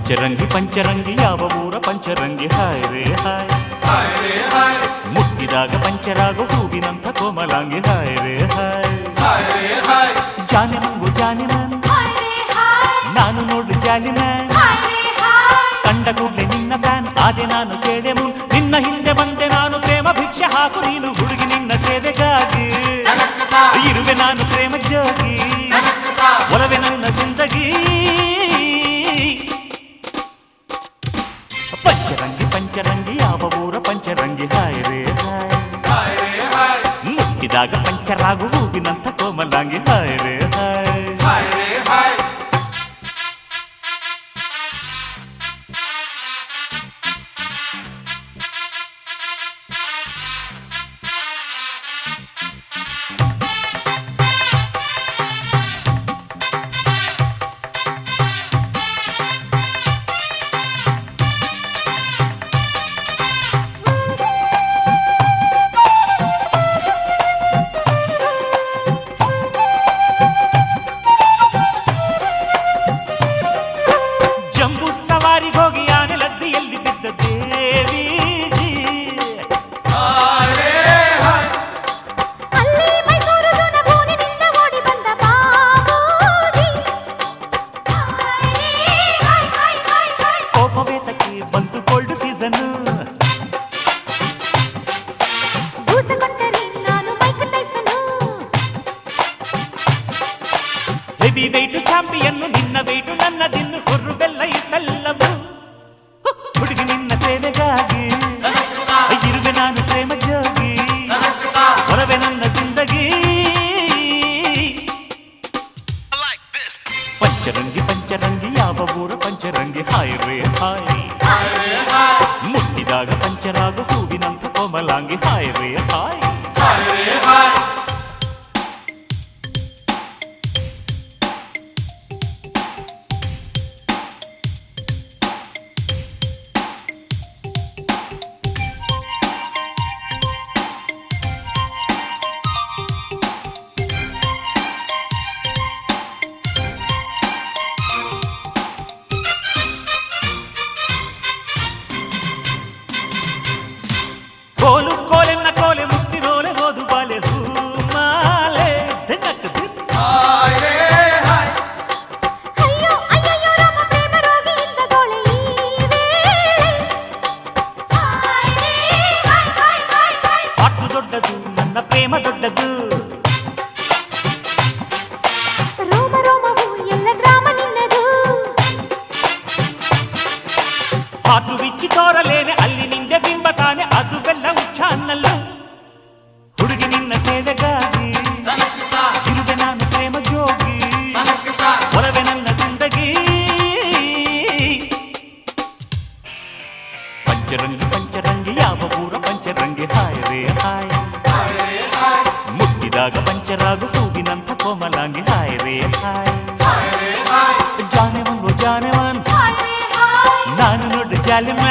ಪಂಚರಂಗಿ ಯಾವ ಊರ ಪಂಚರಂಗಿ ಹಾಯ್ ರೇ ಹಾಯ್ ಮುಟ್ಟಿದಾಗ ಪಂಚರಾಗೋ ಹೂವಿನಂಥ ಕೋಮಲಾಂಗಿ ಹಾಯ್ ರೇ ಹಾಯ್ ಜಾನೆ ಮಂಗು ಜಾನೆ ನಾನು ನೋಡು ಜಾಲಿನ ಕಂಡ ಕೂಡಲೇ ನಿನ್ನ ಫ್ಯಾನ್ ಆದೆ ನಾನು ಕೇಳೆ ನಿನ್ನ ಹಿಂದೆ ಬಂದೆ ನಾನು ಪ್ರೇಮ ಭಿಕ್ಷೆ ಹಾಕು ನೀನು ಹುಡುಗಿ ನಿನ್ನ ಸೇವೆಗಾಗಿ ಇರುವೆ ನಾನು ಪ್ರೇಮ ಜೋಗಿ ಒಲವೆ ನನ್ನ ಜಿಂದಗಿ ಪಂಚರಂಗಿ ಯಾವ ಊರ ಪಂಚರಂಗಿ ಹಾಯ್ ರೇ ಹಾಯ್ ಮುಟ್ಟಿದಾಗ ಪಂಚರಾಗು ಹೂವಿನಂಥ ಕೋಮಲಾಂಗಿ ಹಾಯ್ ರೇ ಹಾಯ್ ಚಾಂಪಿಯನ್ ನಿನ್ನ ವೇಟು ನನ್ನ ದಿನ್ನು ಹುರುವೆಲ್ಲ ಇಸಲ್ಲವು ಹುಡುಗಿ ನಿನ್ನ ಸೇವೆಗಾಗಿ ಇರುವೆ ನಾನು ಪ್ರೇಮ ಜೋಗಿ ಹೊರವೆ ನನ್ನ ಜಿಂದಗಿ ಪಂಚರಂಗಿ ಯಾವ ಊರ ಪಂಚರಂಗಿ ಹಾಯ್ ರೇ ಹಾಯ್ ಮುಟ್ಟಿದಾಗ ಪಂಚರಾಗ ಹೂವಿನಂಥ ಕೋಮಲಾಂಗಿ ಹಾಯ್ ರೇ ಹಾಯ್ ಕೋಲೆ ಮುತ್ತಿರೋಲೆ ಹೋದು ಬಾಲೆ ಹೂಮಾಲೆ ಪಾಟು ದೊಡ್ಡದು ನನ್ನ ಪ್ರೇಮ ದೊಡ್ಡದು ಪಾಟು ಬಿಚ್ಚಿ ತೋರಲೇನೆ ಅಲ್ಲಿ ನಿಂದೆ ಬಿಂಬ ತಾನೆ ಅದುವೆಲ್ಲ ಉಚ್ಚಾನ್ನಲ್ಲ ಹುಡುಗಿ ನಿನ್ನ ಸೇವೆಗಾಗಿ ಇರುವೆ ನಾನು ಪ್ರೇಮ ಜೋಗಿ ಒಲವೆ ನನ್ನ ಜಿಂದಗಿ ಪಂಚರಂಗಿ ಯಾವ ಊರ ಪಂಚರಂಗಿ ಹಾಯ್ ರೇ ಹಾಯ್ ಮುಟ್ಟಿದಾಗ ಪಂಚರಾಗು ಹೂವಿನಂಥ ಕೋಮಲಾಂಗಿ ಹಾಯ್ ರೇ ಹಾಯ್ ಜಾನೆವನ್ ನಾನು ನೋಡು ಜಾಲಿಮ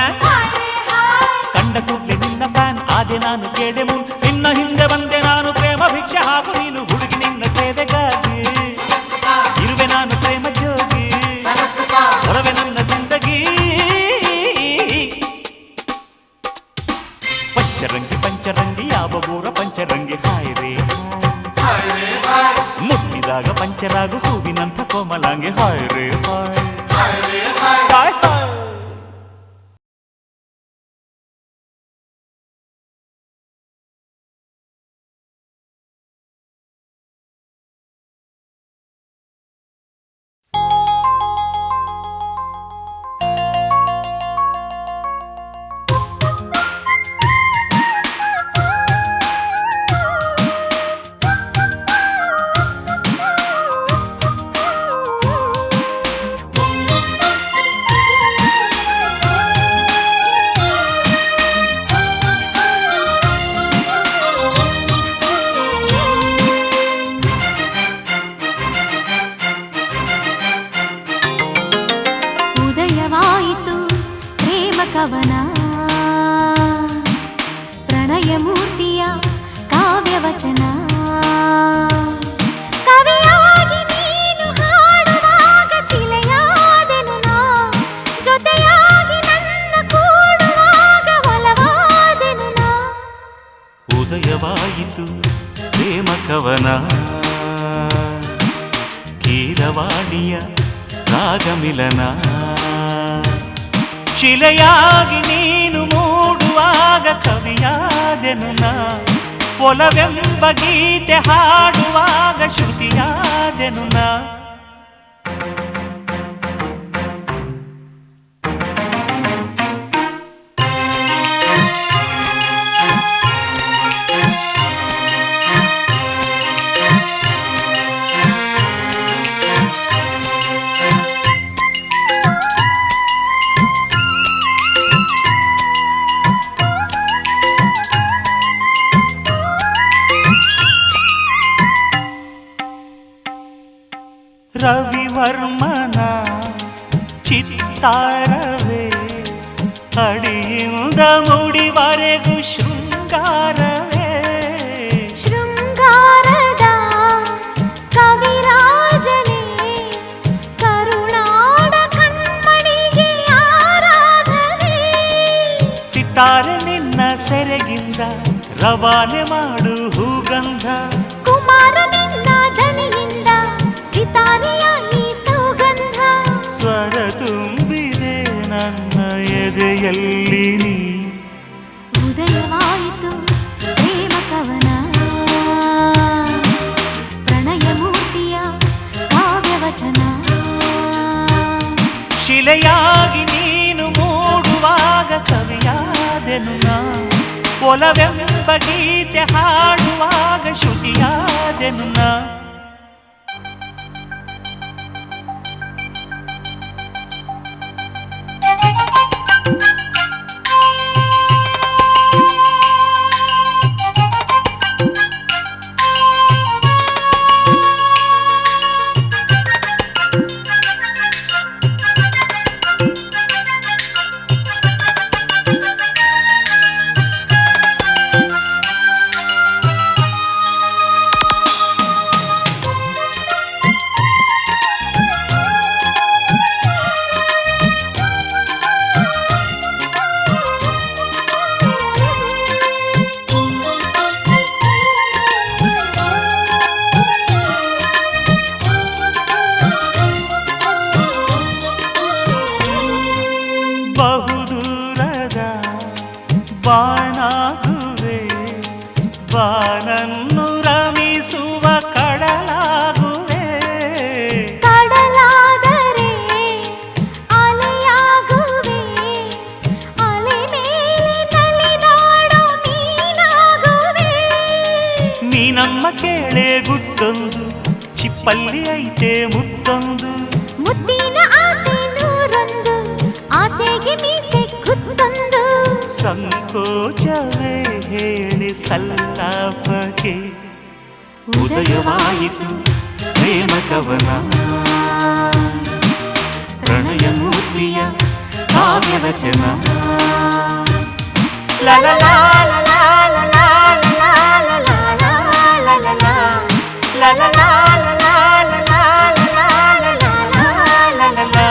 ಕಂಡ ಕೂಡಲೇ ನಿನ್ನ ಫ್ಯಾನ್ ಆದೆ ನಾನು ಕೇಳೆ ನಿನ್ನ ಹಿಂದೆ ಬಂದೆ ನಾನು ಪ್ರೇಮ ಭಿಕ್ಷೆ ಹಾಕು ನೀನು ಹುಡುಗಿ ನಿನ್ನ ಸೇವೆಗಾಗಿ ಇರುವೆ ನಾನು ಪ್ರೇಮ ಜೋಗಿ ಹೊರವೆ ನನ್ನ ಜಿಂದಗಿ ಪಂಚರಂಗಿ ಯಾವ ಊರ ಪಂಚರಂಗಿ ಹಾಯ್ ರೇ ಹಾಯ್ ಮುಟ್ಟಿದಾಗ ಪಂಚರಾಗು ಹೂವಿನಂಥ ಕೋಮಲಾಂಗಿ ಹಾಯ್ ರೇ ಹಾಯ್ ಕವನ ಪ್ರಣಯ ಮೂರ್ತಿಯ ಕಾವ್ಯವಚನ ಕವಿಯಾಗಿ ನೀನು ಹಾಡುವಾಗ ಶಿಲೆಯಾದೆನು ನಾ ಕವನ ಕೀರವಾಣಿಯ ರಾಗಮಿಲನ ಶಿಲೆಯಾಗಿ ನೀನು ಮೂಡುವಾಗ ಕವಿಯಾದೆನು ನಾ ಒಲವೆಂಬ ಗೀತೆ ಹಾಡುವಾಗ ಶ್ರುತಿಯಾದೆನು ನಾ ರವಿವರ್ಮನ ಚಿತ್ತಾರವೇ ಅಡಿಯಿಂದ ಮುಡಿವರೆಗೂ ಶೃಂಗಾರವೇ ಶೃಂಗಾರದ ಕವಿರಾಜನೇ ಕರುಣಾಡ ಕಣ್ಮಣಿಗೆ ಆರಾಧನೆ ಸಿತಾರೆ ನಿನ್ನ ಸೆರೆಗಿಂದ ರವಾನೆ ಮಾಡು ಹೂಗಂಧ ಕುಮಾರ ನಿನ್ನ ಧನಿಯಿಂದ ಸಿತಾರೆಯಾಗಿ ಸುಗಂಧ ಸ್ವರ ತುಂಬಿದೆ ನನ್ನ ಎದೆಯಲ್ಲಿ ನೀ ಉದಯವಾಯಿತು ಪ್ರೇಮ ಕವನ ಪ್ರಣಯ ಮೂರ್ತಿಯ ಕಾವ್ಯವಚನ ಶಿಲೆಯಾಗಿ ನೀನು ಮೂಡುವಾಗ ಕವಿಯಾದೆನು ನಾ ಒಲವೆಂಬ ಗೀತೆ ಹಾಡುವಾಗ ಶ್ರುತಿಯಾದೆನು ನಾ ಬಹುದೂರದ ಬಾನಾಗುವೆ ಬಾನನ್ನು ರಮಿಸುವ ಕಡಲಾಗುವೆ ಕಡಲಾದರೆ ಅಲೆಯಾಗುವೆ ಅಲೆ ಮೇಲೆ ನಲಿದಾಡೋ ಮೀನಾಗುವೆ ನೀನಮ್ಮ ಕೇಳೆ ಗುಟ್ಟೊಂದು ಚಿಪ್ಪಲ್ಲಿ ಐತೆ ಮುತ್ತೊಂದು ಮುದ್ದಿನ ಆಸೆ ನೂರೊಂದು ಆಸೆಗೆ ಮೀಸೆ ಗುತ್ತೊಂದು ಸಂಕೋಚವೇ ಹೇಳಿ ಸಲ್ಲಾಪಕ್ಕೆ ಉದಯವಾಯಿತು ಪ್ರೇಮ ಕವನ ಪ್ರಣಯ ಮೂರ್ತಿಯ ಕಾವ್ಯವಚನ ಲಲಲಾ ಲಲಲಾ ಲಲಲಾ ಲಲಲಾ ಲಲಲಾ ಲಲಲಾ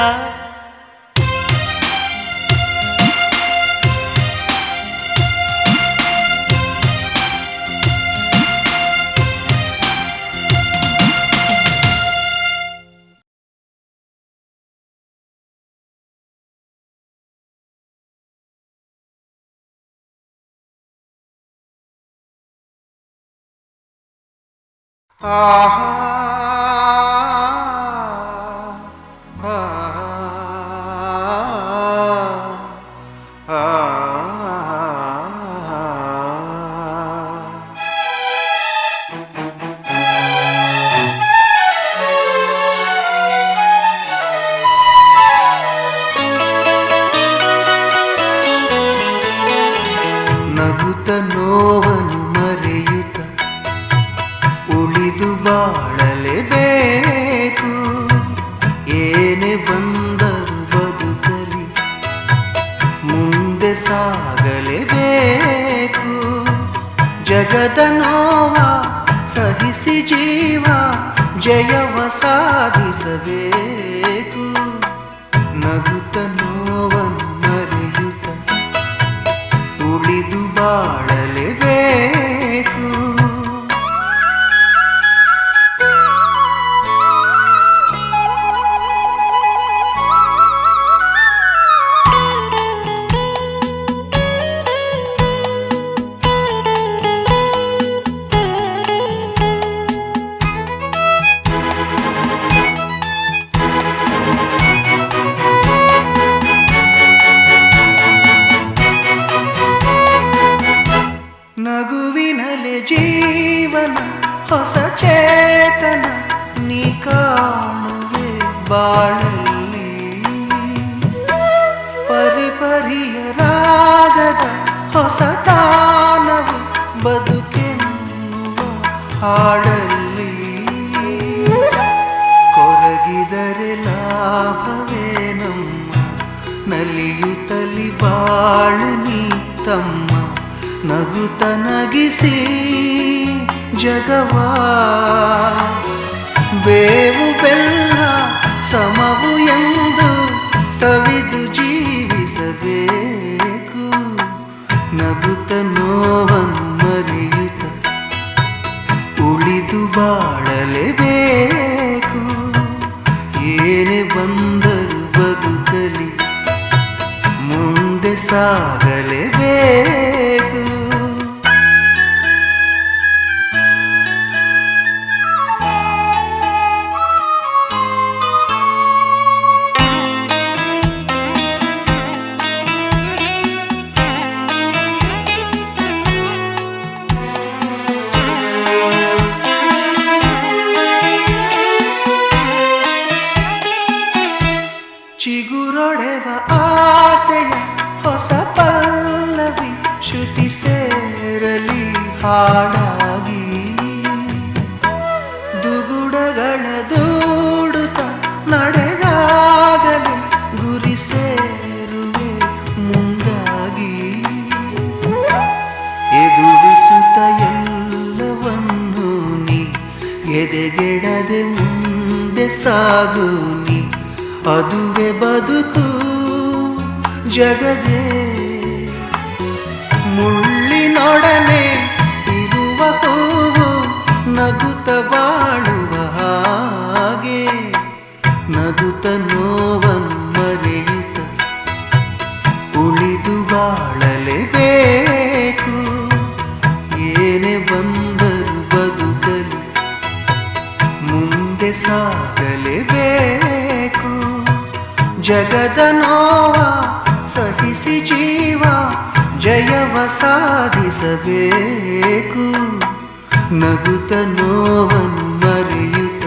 ನಗುತ್ತ ನೋವನ್ನು ಮರೆಯುತ್ತ ಉಳಿದು ಬಾಳಲೇಬೇಕು ಏನೇ ಬಂದರು ಬದುಕಲಿ ಮುಂದೆ ಸಾಗಲೇಬೇಕು ಜಗದ ನೋವ ಸಹಿಸಿ ಜೀವ ಜಯವ ಸಾಧಿಸಬೇಕು ನಗುತ್ತ ನೋವನ್ನು ಮರೆಯುತ್ತ ಉಳಿದು ಬಾಳಲೇಬೇಕು ಹೊಸ ಚೇತನ ನೀ ಕಾಣುವೆ ಬಾಳಲ್ಲಿ ಪರಿಪರಿಯ ರಾಗದ ಹೊಸ ತಾನವು ಬದುಕೆನ್ನುವ ಹಾಡಲ್ಲಿ ಕೊರಗಿದರೆ ಲಾಭವೇನಮ್ಮ ನಲಿಯುತ್ತಲಿ ಬಾಳು ನೀ ತಮ್ಮ ನಗುತ್ತ ನಗಿಸಿ ಜಗವಾ ಬೇವು ಬೆಲ್ಲ ಸಮವು ಎಂದು ಸವಿದು ಜೀವಿಸಬೇಕು ನಗುತ್ತ ನೋವನ್ನು ಮರೆಯುತ್ತ ಉಳಿದು ಬಾಳಲೇಬೇಕು ಏನೇ ಬಂದರು ಬದುಕಲಿ ಮುಂದೆ ಸಾಗಲೇಬೇಕು ಚಿಗುರೊಡೆವ ಆಸೆಯ ಹೊಸ ಪಲ್ಲವಿ ಶ್ರುತಿ ಸೇರಲಿ ಹಾಡಾಗಿ ದುಗುಡಗಳ ದೂಡುತ್ತ ನಡೆದಾಗಲೇ ಗುರಿ ಸೇರುವೆ ಮುಂದಾಗಿ ಎದುರಿಸುತ್ತ ಎಲ್ಲವನ್ನೂ ನೀ ಎದೆಗೆಡದೆ ಮುಂದೆ ಸಾಗು ನೀ ಅದುವೆ ಬದುಕು ಜಗದೇ ಮುಳ್ಳಿನೊಡನೆ ಇರುವ ಹೂವು ನಗುತ್ತ ಬಾಳುವ ಹಾಗೆ ನಗುತ್ತ ನೋವನ್ನು ಮರೆಯುತ್ತ ಉಳಿದು ಬಾಳಲೇಬೇಕು ಏನೇ ಬಂದರು ಬದುಕಲಿ ಮುಂದೆ ಸಾಗಲೇಬೇಕು ಜಗದ ನೋವ ಸಹಿಸಿ ಜೀವ ಜಯವ ಸಾಧಿಸಬೇಕು ನಗುತ್ತ ನೋವನ್ನು ಮರೆಯುತ್ತ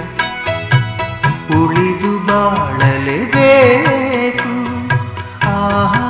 ಉಳಿದು ಬಾಳಲೇಬೇಕು ಆಹಾ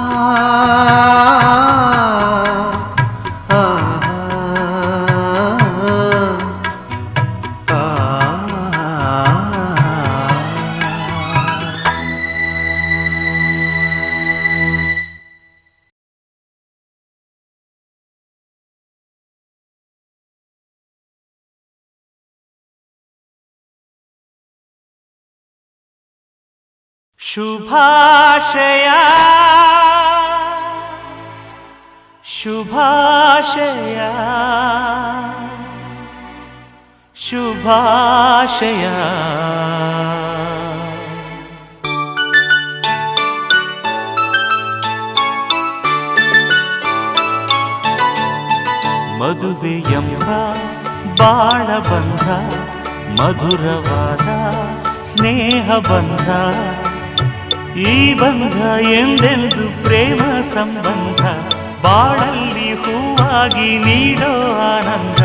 ಶುಭಾಶಯ ಶುಭಾಶಯ ಶುಭಾಶಯ ಮದುವೆಯೆಂಬ ಬಾಳಬಂಧ ಮಧುರವಾದ ಸ್ನೇಹ ಬಂಧ ಈ ಬಂಧ ಎಂದೆಂದು ಪ್ರೇಮ ಸಂಬಂಧ ಬಾಳಲ್ಲಿ ಹೂವಾಗಿ ನೀಡೋ ಆನಂದ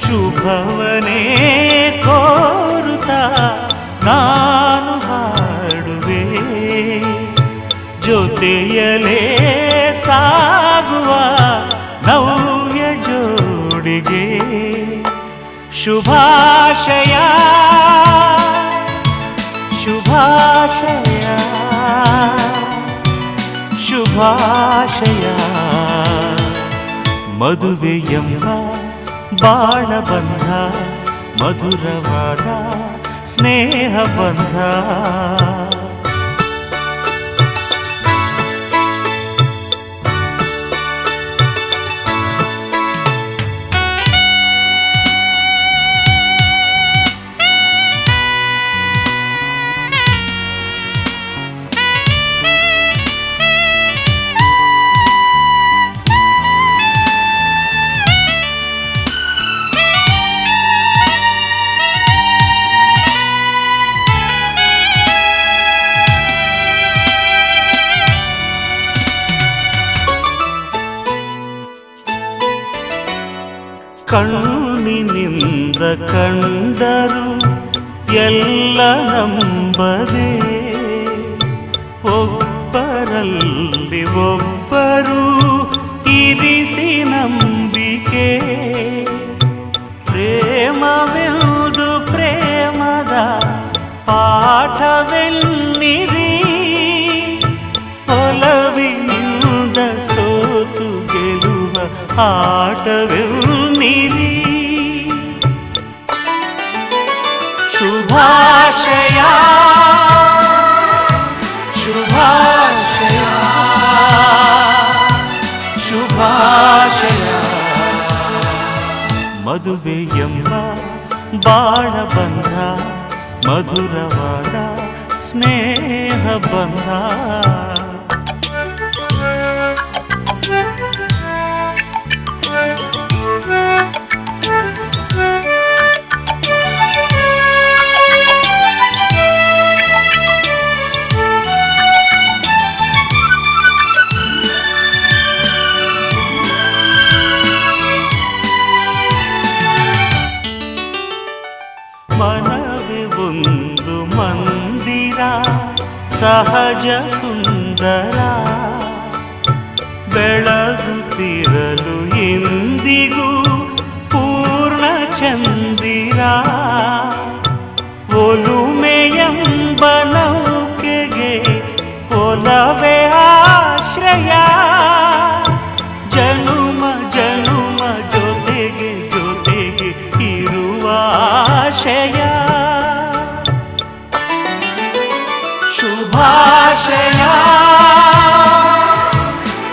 ಶುಭವನೇ ಕೋರುತ್ತಾ ನಾನು ಹಾಡುವೆ ಜೊತೆಯಲೇ ಸಾಗುವ ನವ್ಯ ಜೋಡಿಗೆ ಶುಭಾಶಯ ಶುಭಾಶಯ ಶುಭಾಶಯ ಮದುವೆಯೆಂಬ ಬಾಳಬಂಧ ಮಧುರವಾದ ಸ್ನೇಹ ಬಂಧ ಕಣ್ಣಿನಿಂದ ಕಂಡರು ಎಲ್ಲ ನಂಬದೆ ಒಬ್ಬರಲ್ಲಿ ಒಬ್ಬರು ಇರಿಸಿ ನಂಬಿಕೆ ಪ್ರೇಮವೆಂದು ಪ್ರೇಮದ ಪಾಠವೆನ್ನಿರಿ ಒಲವಿನಿಂದ ಸೋತು ಗೆಲುವ ಆಟವೆನ್ನಿರಿ ಶುಭಾಶಯ ಶುಭಾಶಯ ಶುಭಾಶಯ ಮದುವೆ ಎಂಬ ಬಾಳ ಬಂಧ ಮಧುರವಾದ ಸ್ನೇಹ ಬಂಧ ಮನವೇ ಒಂದು ಮಂದಿರ ಸಹಜ ಸುಂದರ ಬೆಳಗುತ್ತಿರಲು ಎಂದಿಗೂ ಪೂರ್ಣ ಚಂದಿರ ಒಲುಮೆಯೆಂಬ ನೌಕೆಗೆ ಒಲವೇ ಆಶ್ರಯ ಜನುಮ ಜನುಮ ಜೊತೆಗೆ ಜೊತೆಗೆ ಇರುವ ಆಶಯ ಶುಭಾಶಯ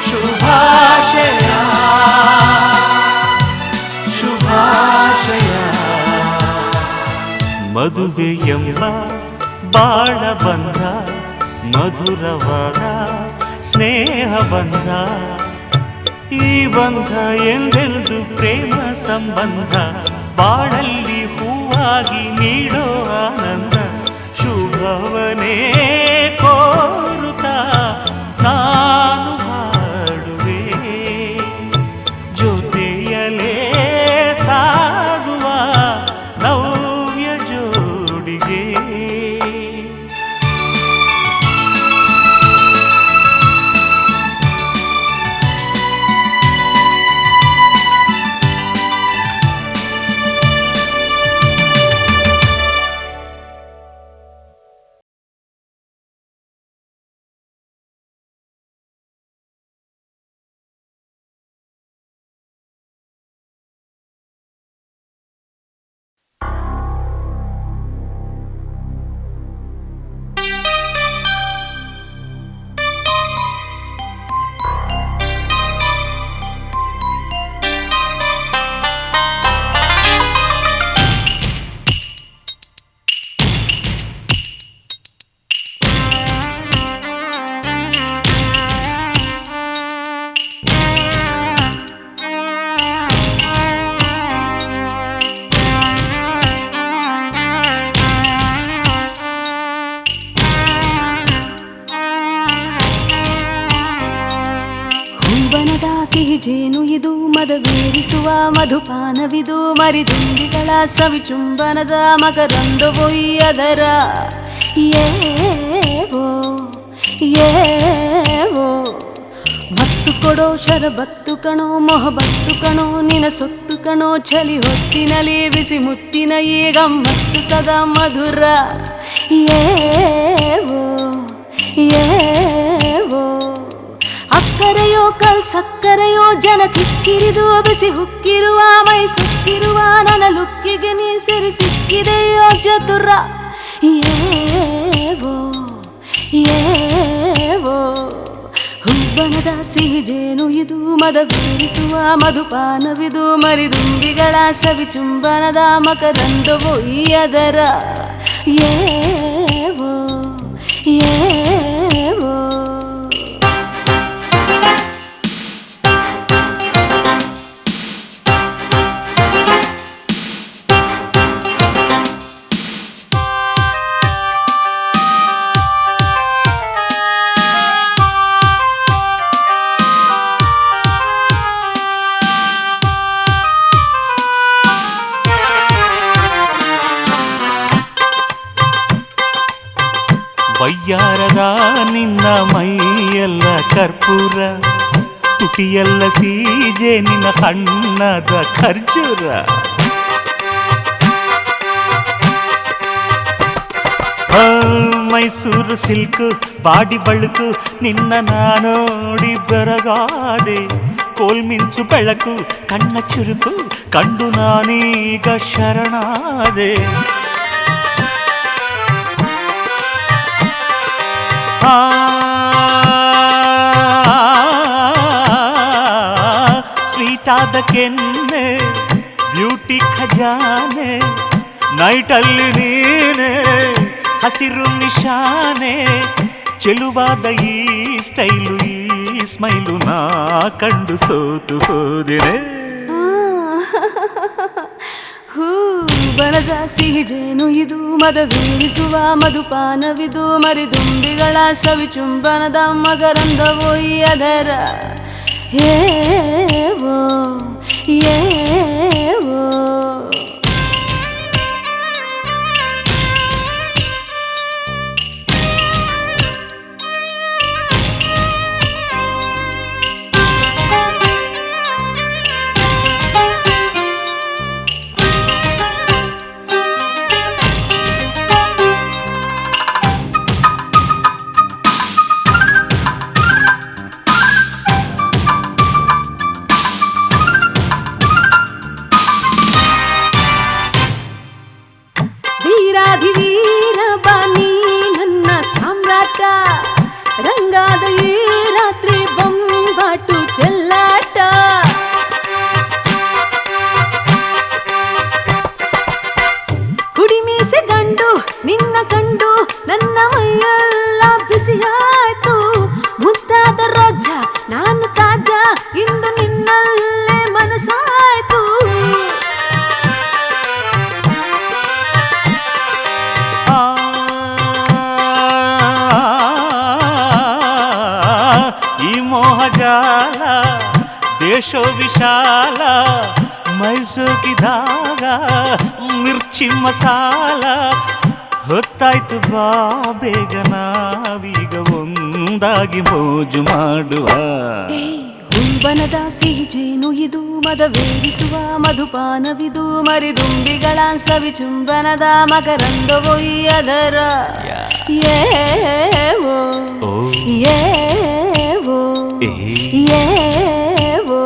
ಶುಭಾಶಯ ಶುಭಾಶಯ ಮದುವೆ ಎಂಬ ಬಾಳ ಬಂಧ ಮಧುರವಾದ ಸ್ನೇಹ ಬಂಧ ಈ ಬಂಧ ಎಂದೆಂದು ಪ್ರೇಮ ಸಂಬಂಧ ಬಾಳಲ್ಲಿ ಹೂವಾಗಿ ನೀಡೋ ಆನಂದ ಶುಭವನೇ ಕೋರುತ್ತಾ ನಾನು ಹಾಡುವೆ ಜೊತೆಯಲೇ ಸಾಗುವ ನವ್ಯ ಜೋಡಿಗೆ ಜೇನು ಇದು ಮದವೇರಿಸುವ ಮಧುಪಾನವಿದು ಮರಿದುಂಬಿಗಳ ಸವಿಚುಂಬನದ ಮಕರಂದವೋ ಅದರ ಏವೋ ಏವೋ ಮತ್ತು ಕೊಡೋ ಶರಬತ್ತು ಕಣೋ ಮೊಹಬತ್ತು ಕಣೋ ನಿನ ಸೊತ್ತು ಕಣೋ ಚಲಿ ಹೊತ್ತಿನಲಿ ಬಿಸಿ ಮುತ್ತಿನ ಈ ಗಮ್ಮತ್ತು ಸದಾ ಮಧುರ ಏವೋ ಏವೋ ಅಕ್ಕರೆಯೋ ಕಲ್ ಸಕ್ಕರೆಯೋ ಜನ ಕಿಕ್ಕಿರಿದು ಬಿಸಿ ಹುಕ್ಕಿರುವ ಮೈ ಸುಕ್ಕಿರುವ ನನ್ನ ಲುಕ್ಕಿಗೆ ನೀ ಸರಿ ಸಿಕ್ಕಿದೆಯೋ ಚತುರ ಏವೋ ಏವೋ ಹುಬ್ಬನದ ಸಿಹಿ ಜೇನು ಇದು ಮದವೇರಿಸುವ ಮಧುಪಾನವಿದು ಮರಿದುಂಬಿಗಳ ಸವಿಚುಂಬನದ ಮಕರಂದವೋ ಈ ಅದರ ಏವೋ ಏವೋ ನಿನ್ನ ಮೈಯೆಲ್ಲ ಕರ್ಪೂರ, ತುಟಿಯೆಲ್ಲ ಸೀಜೆ ನಿನ್ನ ಹಣ್ಣದ ಖರ್ಜೂರ. ಮೈಸೂರು ಸಿಲ್ಕು ಬಾಡಿ ಬಳುಕು ನಿನ್ನ ನಾನೋಡಿ ಬೆರಗಾದೆ. ಕೋಲ್ಮಿಂಚು ಬೆಳಕು ಕಣ್ಣ ಚುರುಕು ಕಂಡು ನಾನೀಗ ಶರಣಾದೆ. ಸ್ವೀಟಾದ ಕೆನ್ನೆ ಬ್ಯೂಟಿ ಖಜಾನೆ, ನೈಟಲ್ಲಿ ನೀನೆ ಹಸಿರು ನಿಶಾನೆ. ಚೆಲುವಾದ ಈ ಸ್ಟೈಲು ಈ ಸ್ಮೈಲು ನಾ ಕಂಡು ಸೋತು ಹೋದಿನೆ. ಹೂ ಬರದ ಸಿಹಿಜೇನು ಇದು, ಮದವೀರಿಸುವ ಮಧುಪಾನವಿದು. ಮರಿದುಂಬಿಗಳ ಸವಿಚುಂಬನದ ಮಕರಂದವೋ ಈ ಅದರ ಏವೋ ಏವೋ. ವೀರಾಧಿವೀರ ಬಾನಿ ನನ್ನ ಸಾಮ್ರಾಟ, ರಂಗಾದ ಈ ರಾತ್ರಿ ಬೊಂಬಾಟು ಚೆಲ್ಲಾಟ. ಕುಡಿಮೀಸೆ ಗಂಡು ನಿನ್ನ ಕಂಡು ನನ್ನ ಮೈಯೆಲ್ಲ ಬಿಸಿಯಾಯ್ತು. ಮುದ್ದಾದ ರೋಜ ನಾನು ತಾಜಾ, ಇಂದು ನಿನ್ನಲ್ಲೇ ಮನಸ್ಸಾಯ್ತು. ಈ ಮೋಹಜಾಲ ದೇಶೋ ವಿಶಾಲ, ಮೈಸೂಕಿದಾಗ ಮಿರ್ಚಿ ಮಸಾಲ. ಹೊತ್ತಾಯ್ತು ಬಾ ಬೇಗ ನಾವೀಗ ಒಂದಾಗಿ ಮೋಜು ಮಾಡುವ. ಹುಂಬನದ ಸಿಹಿಜೇನು ಇದು, ಮದವೇರಿಸುವ ಮಧುಪಾನವಿದು. ಮರಿದುಂಬಿಗಳ ಸವಿಚುಂಬನದ ಮಕರಂದವೋ ಈ ಅದರ ಏವೋ ಏವೋ ಏವೋ ಏವೋ.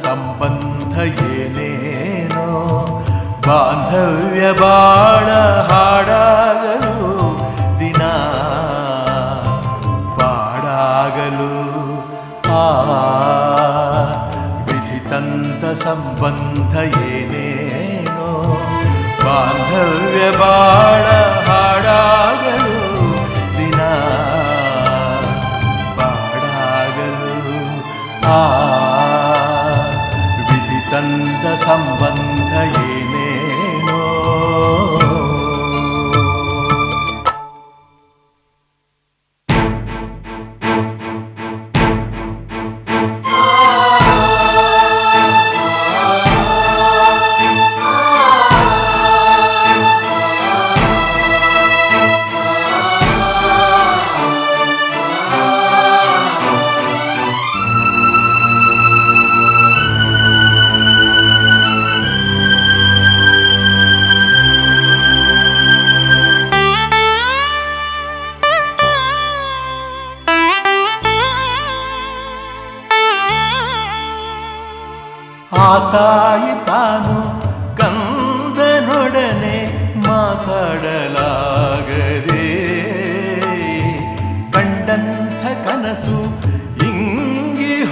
ಸಂಬಂಧ ಏನೇನೋ ಬಾಂಧವ್ಯ ಬಾಳ ಹಾಡಾಗಲು ದಿನ ಪಾಡಾಗಲು. ವಿಧಿ ತಂದ ಸಂಬಂಧ ಏನೇನೋ ಬಾಂಧವ್ಯ ಬಾಳ ಹಾಡಾಗಲು ದಿನ ಪಾಡಾಗಲು. ವಿಧಿ ತಂದ ಸಂಬಂಧ ಏನೇನೋ. ತಾಯಿ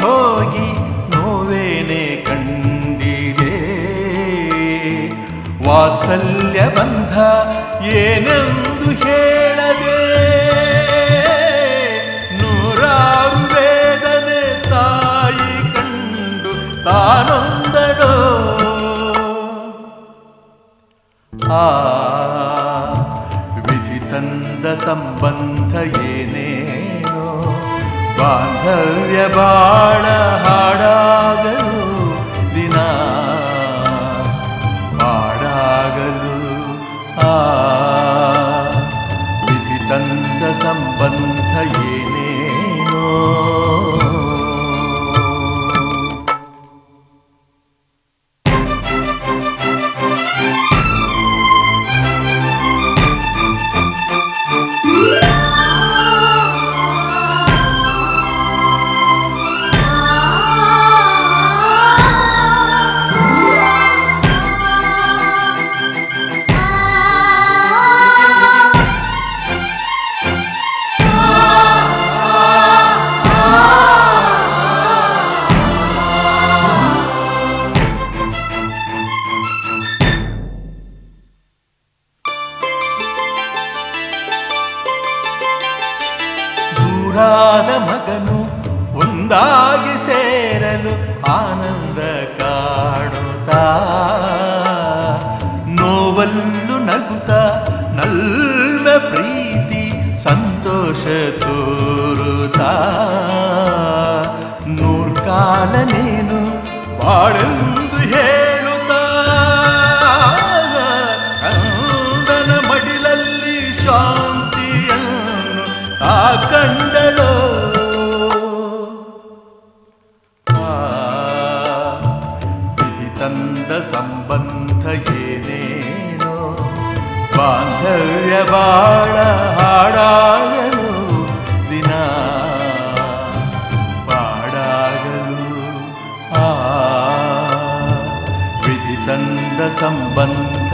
ಹೋಗಿ ನೋವೇನೆ ಕಂಡಿದೆ. ವಾತ್ಸಲ್ಯ ಬಂಧ ಏನೆಂದು ಹೇಳದೆ ನೂರಾರು ವೇದನೆ ತಾಯಿ ಕಂಡು ತಾನೊಂದಡೋ. ಆ ವಿಧಿ ತಂದ ಸಂಬಂಧ ಏನೇನೋ ಬಾಂಧವ್ಯ ಬಾಳ ಹಾಡಾಗಲು ದಿನ ಹಾಡಾಗಲು. ಆ ವಿಧಿ ತಂದ ಸಂಬಂಧ ಏನೇನೋ. ದೂರಾದ ಮಗನು ಒಂದಾಗಿ ಸೇರಲು ಆನಂದ ಕಾಣುತ್ತಾ ನೋವಲ್ಲು ನಗುತ್ತಾ ನಲ್ಲ ಪ್ರೀತಿ ಸಂತೋಷ ತೋರುತ್ತಾ ನೂರ್ಕಾಲ ನೀನು ಬಾಳೆಂದು ಹೇಳುತ್ತಾ ಕಂದನ ಮಡಿಲಲ್ಲಿ ಶಾಂತಿಯನ್ನು ತಾ ಕಂಡಳೋ. ವಿಧಿ ತಂದ ಸಂಬಂಧ ಏನೇನೋ ಬಾಂಧವ್ಯ ಬಾಳ ಹಾಡಾಗಲು ದಿನ ಪಾಡಾಗಲು. ಆ ವಿಧಿ ತಂದ ಸಂಬಂಧ